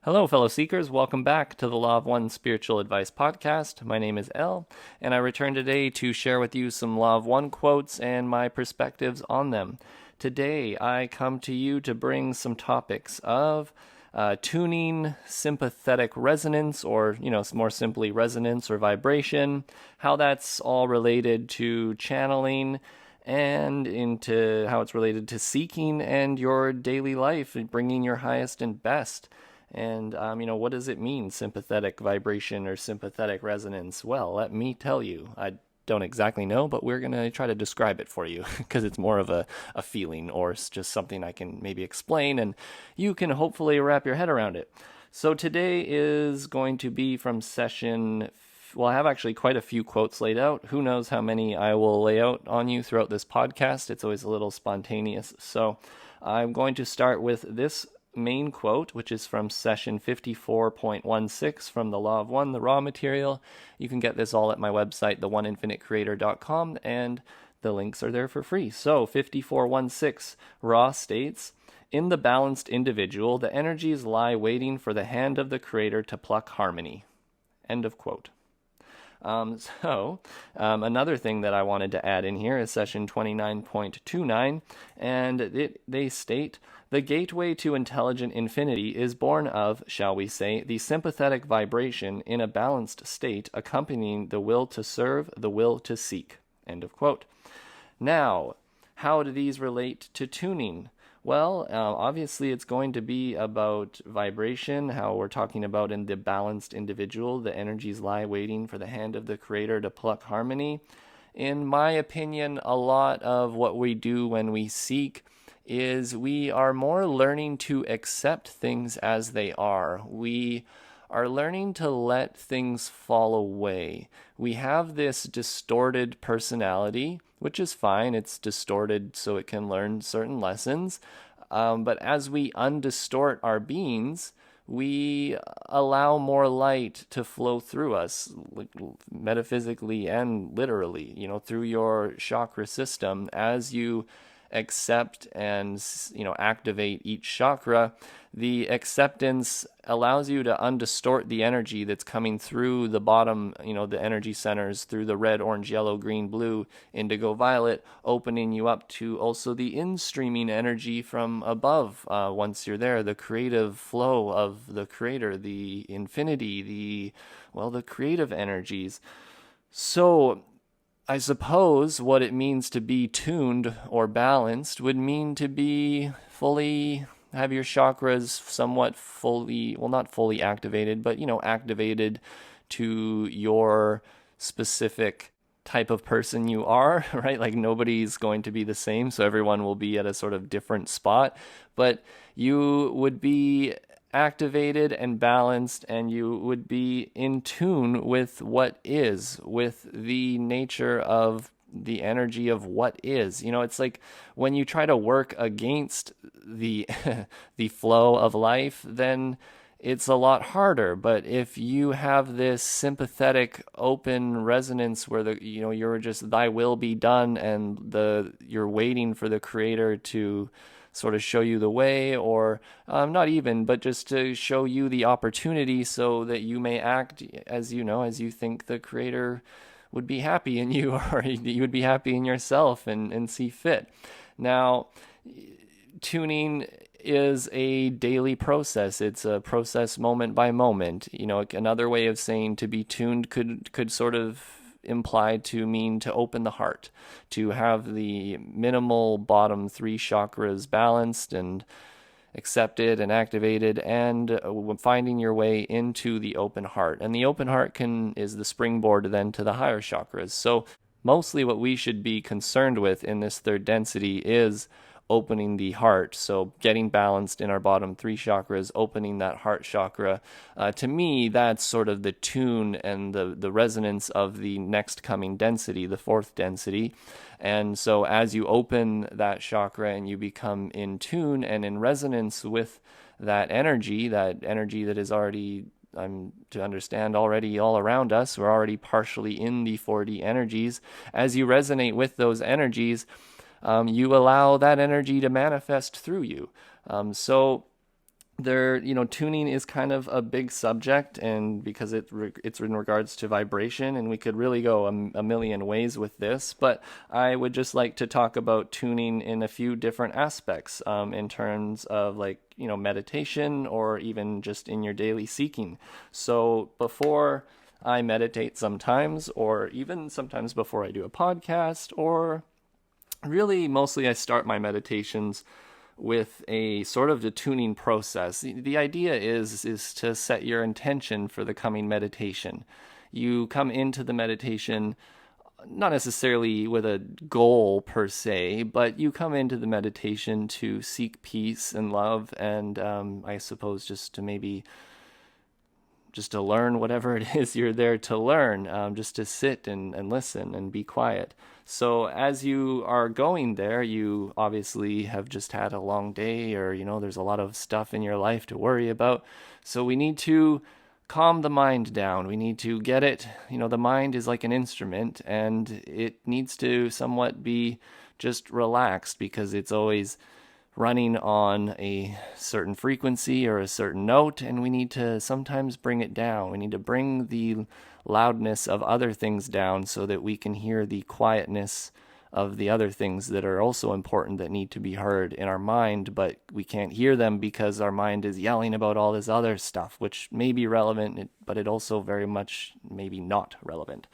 Hello, fellow seekers. Welcome back to the Law of One Spiritual Advice podcast. My name is El, and I return today to share with you some Law of One quotes and my perspectives on them. Today, I come to you to bring some topics of tuning sympathetic resonance, or, more simply resonance or vibration, how that's all related to channeling, and into how it's related to seeking and your daily life, bringing your highest and best. And, what does it mean, sympathetic vibration or sympathetic resonance? Well, let me tell you. I don't exactly know, but we're going to try to describe it for you because it's more of a feeling, or it's just something I can maybe explain, and you can hopefully wrap your head around it. So today is going to be from session. Well, I have actually quite a few quotes laid out. Who knows how many I will lay out on you throughout this podcast. It's always a little spontaneous. So I'm going to start with this main quote, which is from session 54.16 from the Law of One, the raw material. You can get this all at my website, theoneinfinitecreator.com, and the links are there for free. So 54.16 raw states, "In the balanced individual, the energies lie waiting for the hand of the creator to pluck harmony." End of quote. Another thing that I wanted to add in here is session 29.29, and they state, "The gateway to intelligent infinity is born of, shall we say, the sympathetic vibration in a balanced state accompanying the will to serve, the will to seek." End of quote. Now, how do these relate to tuning? Well, obviously it's going to be about vibration, how we're talking about in the balanced individual, the energies lie waiting for the hand of the creator to pluck harmony. In my opinion, a lot of what we do when we seek is we are more learning to accept things as they are. We are learning to let things fall away. We have this distorted personality, which is fine. It's distorted so it can learn certain lessons. But as we undistort our beings, we allow more light to flow through us, metaphysically and literally, through your chakra system. As you accept and activate each chakra, the acceptance allows you to undistort the energy that's coming through the bottom, the energy centers, through the red, orange, yellow, green, blue, indigo, violet, opening you up to also the in-streaming energy from above. Once you're there, the creative flow of the creator, the infinity, the creative energies. So I suppose what it means to be tuned or balanced would mean to be have your chakras somewhat fully, well, not fully activated, but, activated to your specific type of person you are, right? Like nobody's going to be the same, so everyone will be at a sort of different spot, but you would be activated and balanced, and you would be in tune with what is, with the nature of the energy of what is. It's like when you try to work against the the flow of life, then it's a lot harder. But if you have this sympathetic open resonance where you're just thy will be done, and you're waiting for the creator to sort of show you the way, or not even, but just to show you the opportunity so that you may act as you think the creator would be happy in you, or you would be happy in yourself and see fit. Now, tuning is a daily process. It's a process moment by moment. Another way of saying to be tuned could sort of imply to mean to open the heart, to have the minimal bottom three chakras balanced and accepted and activated, and finding your way into the open heart. And the open heart is the springboard then to the higher chakras. So mostly what we should be concerned with in this third density is opening the heart. So getting balanced in our bottom three chakras, opening that heart chakra. To me, that's sort of the tune and the resonance of the next coming density, the fourth density. And so as you open that chakra and you become in tune and in resonance with that energy that is already, to understand, already all around us, we're already partially in the 4D energies. As you resonate with those energies, you allow that energy to manifest through you. So tuning is kind of a big subject, and because it's in regards to vibration, and we could really go a million ways with this, but I would just like to talk about tuning in a few different aspects, in terms of meditation, or even just in your daily seeking. So before I meditate sometimes, or even sometimes before I do a podcast, or really mostly I start my meditations with a sort of the tuning process. The idea is to set your intention for the coming meditation. You come into the meditation not necessarily with a goal per se, but you come into the meditation to seek peace and love, and I suppose just to learn whatever it is you're there to learn, just to sit and listen and be quiet. So as you are going there, you obviously have just had a long day, or, there's a lot of stuff in your life to worry about. So we need to calm the mind down. We need to get it. The mind is like an instrument, and it needs to somewhat be just relaxed, because it's always running on a certain frequency or a certain note, and we need to sometimes bring it down. We need to bring the loudness of other things down so that we can hear the quietness of the other things that are also important, that need to be heard in our mind, but we can't hear them because our mind is yelling about all this other stuff, which may be relevant, but it also very much maybe not relevant.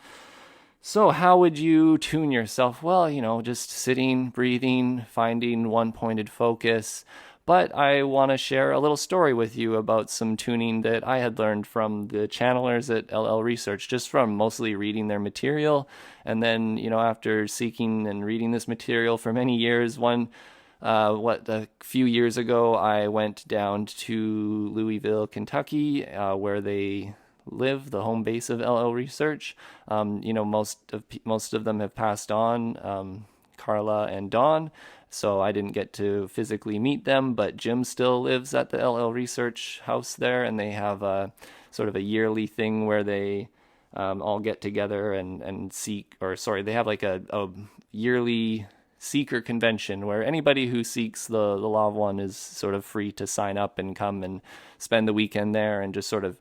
So how would you tune yourself? Well, just sitting, breathing, finding one-pointed focus. But I want to share a little story with you about some tuning that I had learned from the channelers at LL Research, just from mostly reading their material. And then, after seeking and reading this material for many years, a few years ago, I went down to Louisville, Kentucky, where they live, the home base of LL Research. Most of them have passed on, Carla and Dawn, so I didn't get to physically meet them, but Jim still lives at the LL Research house there, and they have a sort of a yearly thing where they all get together and seek, or sorry, they have like a yearly seeker convention where anybody who seeks the Law of One is sort of free to sign up and come and spend the weekend there, and just sort of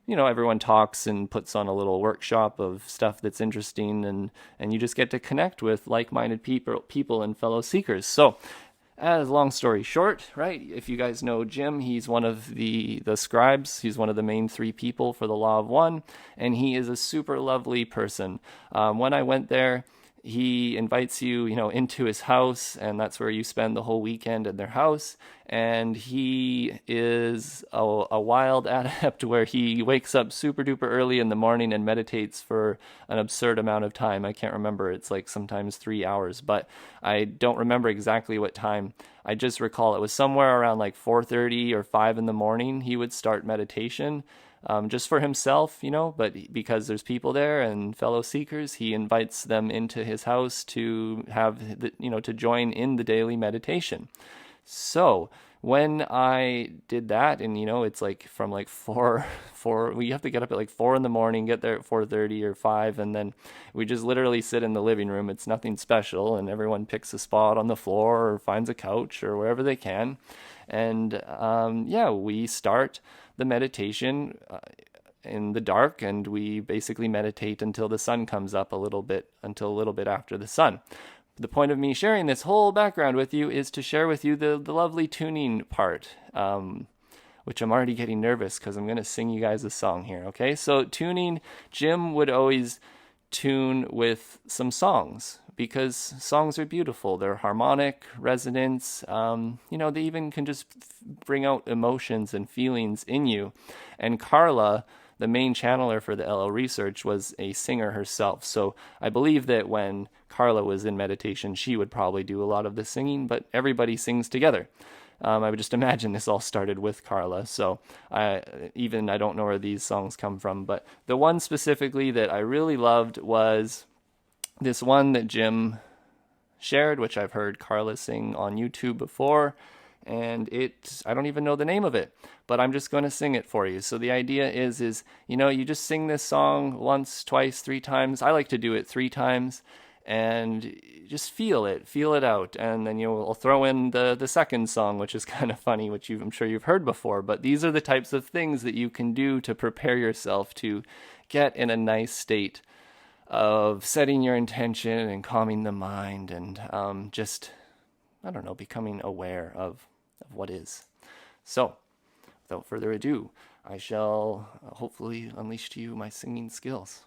everyone talks and puts on a little workshop of stuff that's interesting, and you just get to connect with like-minded people and fellow seekers. So, as long story short, right, if you guys know Jim, he's one of the scribes. He's one of the main three people for the Law of One, and he is a super lovely person. When I went there, he invites you, into his house, and that's where you spend the whole weekend in their house. And he is a wild adept where he wakes up super duper early in the morning and meditates for an absurd amount of time. I can't remember. It's like sometimes 3 hours, but I don't remember exactly what time. I just recall it was somewhere around like 4:30 or 5 in the morning. He would start meditation. Just for himself, but because there's people there and fellow seekers, he invites them into his house to have, to join in the daily meditation. So when I did that, and it's like from like four, we have to get up at like 4 in the morning, get there at 4:30 or 5, and then we just literally sit in the living room. It's nothing special, and everyone picks a spot on the floor or finds a couch or wherever they can, and we start the meditation in the dark, and we basically meditate until the sun comes up a little bit after the sun. The point of me sharing this whole background with you is to share with you the lovely tuning part, which I'm already getting nervous because I'm going to sing you guys a song here, okay? So tuning, Jim would always tune with some songs, because songs are beautiful. They're harmonic, resonance, they even can just bring out emotions and feelings in you. And Carla, the main channeler for the LL Research, was a singer herself. So I believe that when Carla was in meditation, she would probably do a lot of the singing, but everybody sings together. I would just imagine this all started with Carla. So I don't know where these songs come from, but the one specifically that I really loved was this one that Jim shared, which I've heard Carla sing on YouTube before, and I don't even know the name of it, but I'm just going to sing it for you. So the idea is you just sing this song once, twice, 3 times. I like to do it 3 times, and just feel it out. And then you'll throw in the second song, which is kind of funny, which I'm sure you've heard before. But these are the types of things that you can do to prepare yourself to get in a nice state of setting your intention and calming the mind, and just, I don't know, becoming aware of what is. So, without further ado, I shall hopefully unleash to you my singing skills.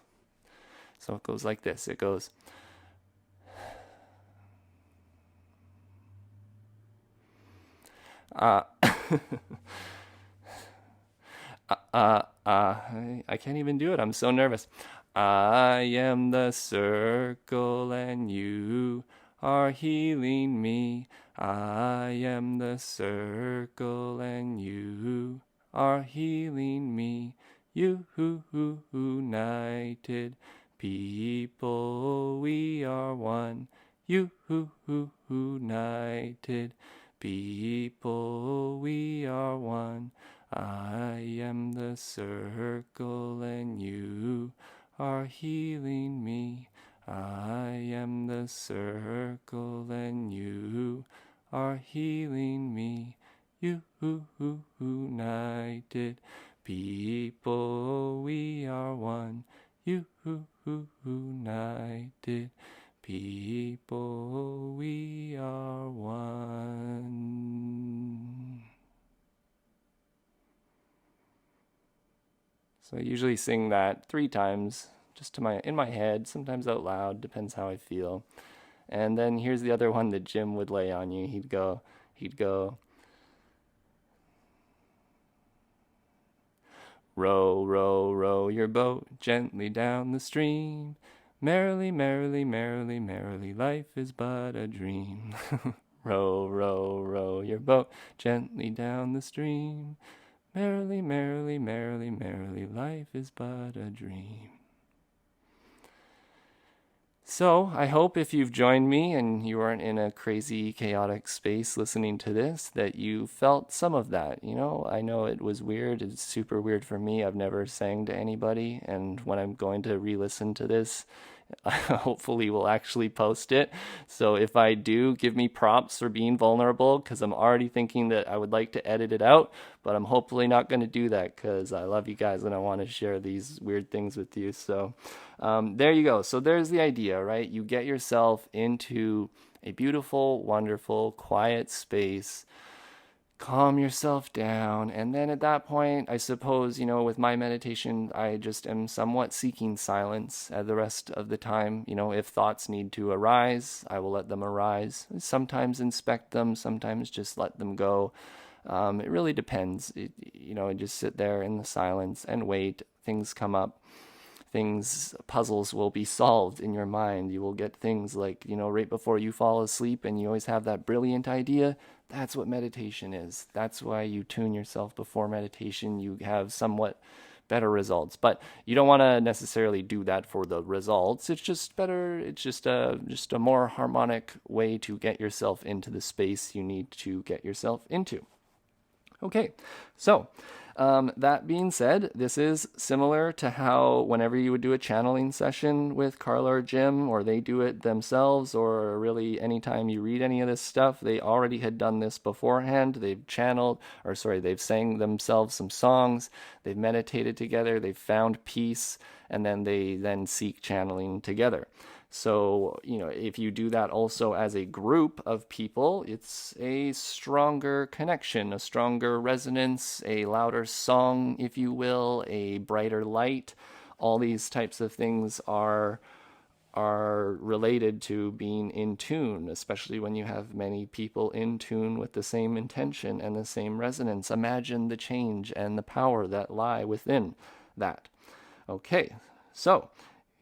So it goes like this. It goes, I can't even do it. I'm so nervous. I am the circle and you are healing me. I am the circle and you are healing me. United people, we are one. United people, we are one. I am the circle and you are healing me. I am the circle and you are healing me. United people, we are one. United people, we are one. So I usually sing that 3 times, just in my head, sometimes out loud, depends how I feel. And then here's the other one that Jim would lay on you. He'd go, row, row, row your boat gently down the stream. Merrily, merrily, merrily, merrily, life is but a dream. Row, row, row your boat gently down the stream. Merrily, merrily, merrily, merrily, life is but a dream. So, I hope if you've joined me and you aren't in a crazy, chaotic space listening to this, that you felt some of that. You know, I know it was weird. It's super weird for me. I've never sang to anybody. And when I'm going to re-listen to this, hopefully we'll actually post it. So if I do, give me props for being vulnerable, because I'm already thinking that I would like to edit it out, but I'm hopefully not going to do that because I love you guys and I want to share these weird things with you. So there you go. So there's the idea, right? You get yourself into a beautiful, wonderful, quiet space. Calm yourself down, and then at that point, I suppose, with my meditation, I just am somewhat seeking silence the rest of the time. If thoughts need to arise, I will let them arise. Sometimes inspect them, sometimes just let them go. It really depends. I just sit there in the silence and wait. Things come up. Puzzles will be solved in your mind. You will get things like, right before you fall asleep and you always have that brilliant idea. That's what meditation is. That's why you tune yourself before meditation. You have somewhat better results, but you don't want to necessarily do that for the results. It's just better. It's just a more harmonic way to get yourself into the space you need to get yourself into. Okay, so that being said, this is similar to how whenever you would do a channeling session with Carla or Jim, or they do it themselves, or really anytime you read any of this stuff, they already had done this beforehand. They've they've sang themselves some songs, they've meditated together, they've found peace, and then they seek channeling together. So, if you do that also as a group of people, it's a stronger connection, a stronger resonance, a louder song, if you will, a brighter light. All these types of things are related to being in tune, especially when you have many people in tune with the same intention and the same resonance. Imagine the change and the power that lie within that. Okay, so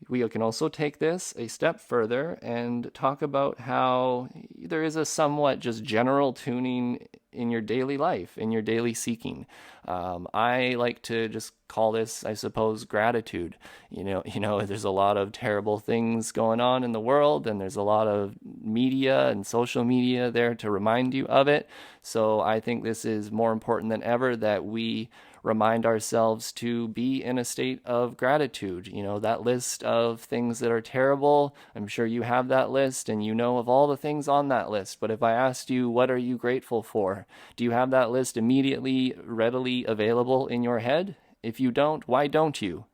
we can also take this a step further and talk about how there is a somewhat just general tuning in your daily life, in your daily seeking. I like to just call this, I suppose, gratitude. There's a lot of terrible things going on in the world, and there's a lot of media and social media there to remind you of it. So I think this is more important than ever that we remind ourselves to be in a state of gratitude. That list of things that are terrible, I'm sure you have that list and you know of all the things on that list. But if I asked you, what are you grateful for? Do you have that list immediately, readily available in your head? If you don't, why don't you?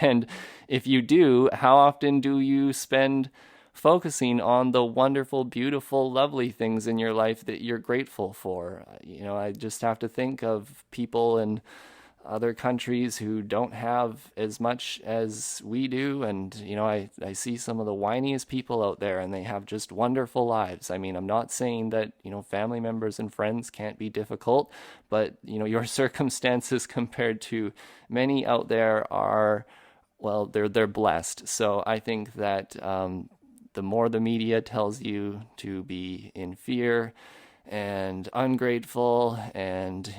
And if you do, how often do you spend focusing on the wonderful, beautiful, lovely things in your life that you're grateful for? I just have to think of people in other countries who don't have as much as we do. And, I see some of the whiniest people out there and they have just wonderful lives. I mean, I'm not saying that, family members and friends can't be difficult, but, your circumstances compared to many out there are, well, they're blessed. So I think that the more the media tells you to be in fear and ungrateful and,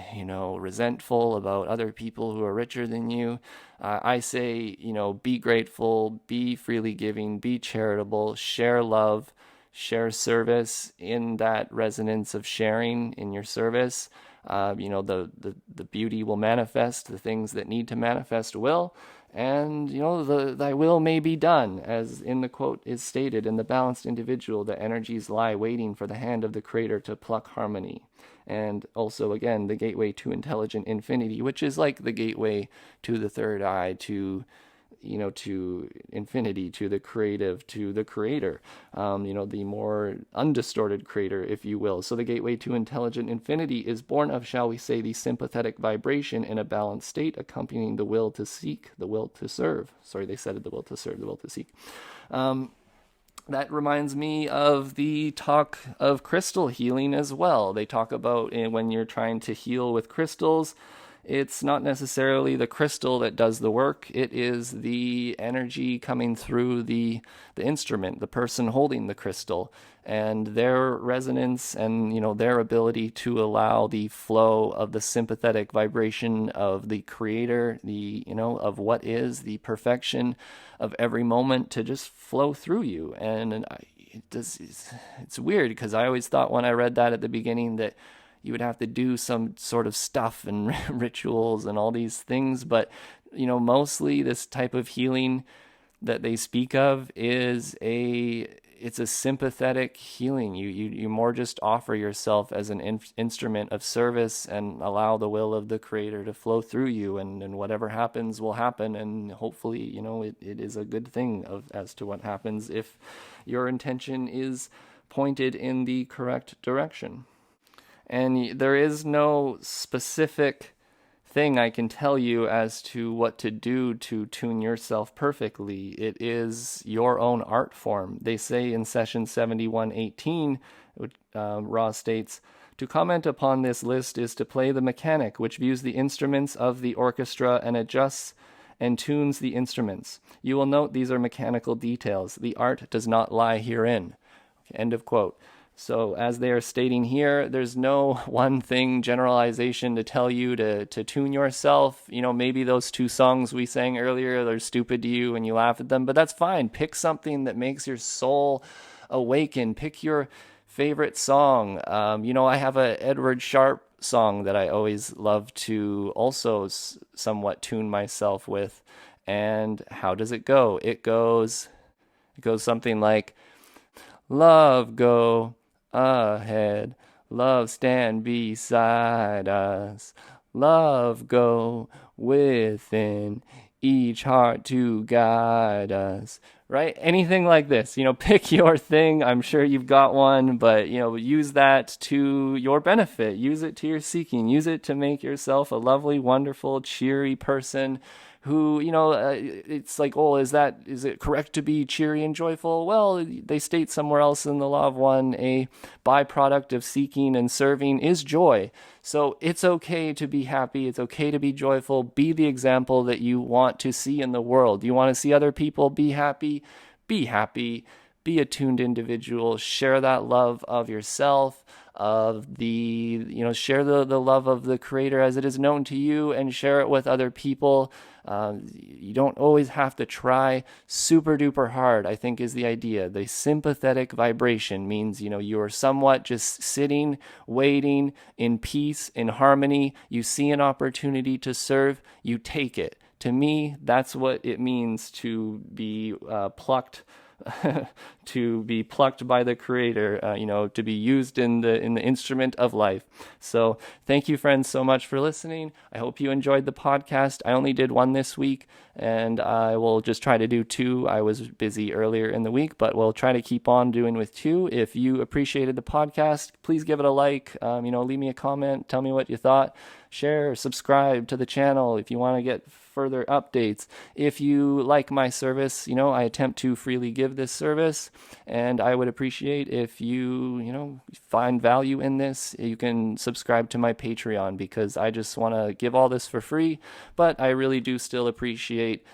resentful about other people who are richer than you, I say, be grateful, be freely giving, be charitable, share love, share service. In that resonance of sharing in your service, the beauty will manifest, the things that need to manifest will. And, thy will may be done, as in the quote is stated, in the balanced individual, the energies lie waiting for the hand of the creator to pluck harmony. And also, again, the gateway to intelligent infinity, which is like the gateway to the third eye, to infinity, to the creative, to the creator, the more undistorted creator, if you will. So the gateway to intelligent infinity is born of, shall we say, the sympathetic vibration in a balanced state, accompanying the will to seek, the will to serve. Sorry, they said it, the will to serve, the will to seek. That reminds me of the talk of crystal healing as well. They talk about when you're trying to heal with crystals, it's not necessarily the crystal that does the work. It is the energy coming through the instrument, the person holding the crystal, and their resonance and, their ability to allow the flow of the sympathetic vibration of the creator, of what is the perfection of every moment to just flow through you. And it's weird because I always thought when I read that at the beginning that you would have to do some sort of stuff and rituals and all these things. But, mostly this type of healing that they speak of it's a sympathetic healing. You more just offer yourself as an instrument of service and allow the will of the creator to flow through you, and whatever happens will happen. And hopefully, it is a good thing as to what happens if your intention is pointed in the correct direction. And there is no specific thing I can tell you as to what to do to tune yourself perfectly. It is your own art form. They say in session 7118, Ra states, to comment upon this list is to play the mechanic, which views the instruments of the orchestra and adjusts and tunes the instruments. You will note these are mechanical details. The art does not lie herein. End of quote. So as they are stating here, there's no one thing generalization to tell you to tune yourself. Maybe those two songs we sang earlier, they're stupid to you and you laugh at them, but that's fine. Pick something that makes your soul awaken. Pick your favorite song. I have a Edward Sharpe song that I always love to also somewhat tune myself with. And how does it go? It goes something like, love go ahead, love stand beside us, love go within each heart to guide us, right? Anything like this, pick your thing. I'm sure you've got one, but, use that to your benefit. Use it to your seeking. Use it to make yourself a lovely, wonderful, cheery person who, it's like, is it correct to be cheery and joyful? Well, they state somewhere else in the Law of One, a byproduct of seeking and serving is joy. So it's okay to be happy. It's okay to be joyful. Be the example that you want to see in the world. You want to see other people be happy? Be happy. Be a tuned individual. Share that love of yourself. of share the love of the Creator as it is known to you, and share it with other people. You don't always have to try super duper hard, I think, is the idea. The sympathetic vibration means, you're somewhat just sitting, waiting in peace, in harmony. You see an opportunity to serve, you take it. To me, that's what it means to be plucked to be plucked by the Creator, to be used in the instrument of life. So thank you, friends, so much for listening. I hope you enjoyed the podcast. I only did one this week, and I will just try to do two. I was busy earlier in the week, but we'll try to keep on doing with two. If you appreciated the podcast, please give it a like, leave me a comment, tell me what you thought. Share, subscribe to the channel if you want to get further updates. If you like my service, I attempt to freely give this service, and I would appreciate if you find value in this. You can subscribe to my Patreon, because I just want to give all this for free, but I really do still appreciate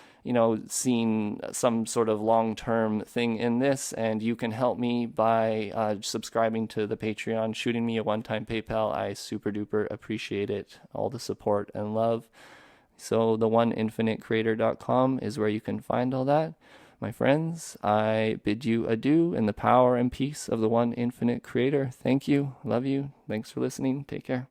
seeing some sort of long-term thing in this, and you can help me by subscribing to the Patreon, shooting me a one-time PayPal. I super duper appreciate it, all the support and love. So the1infinitecreator.com is where you can find all that. My friends, I bid you adieu in the power and peace of the one infinite Creator. Thank you. Love you. Thanks for listening. Take care.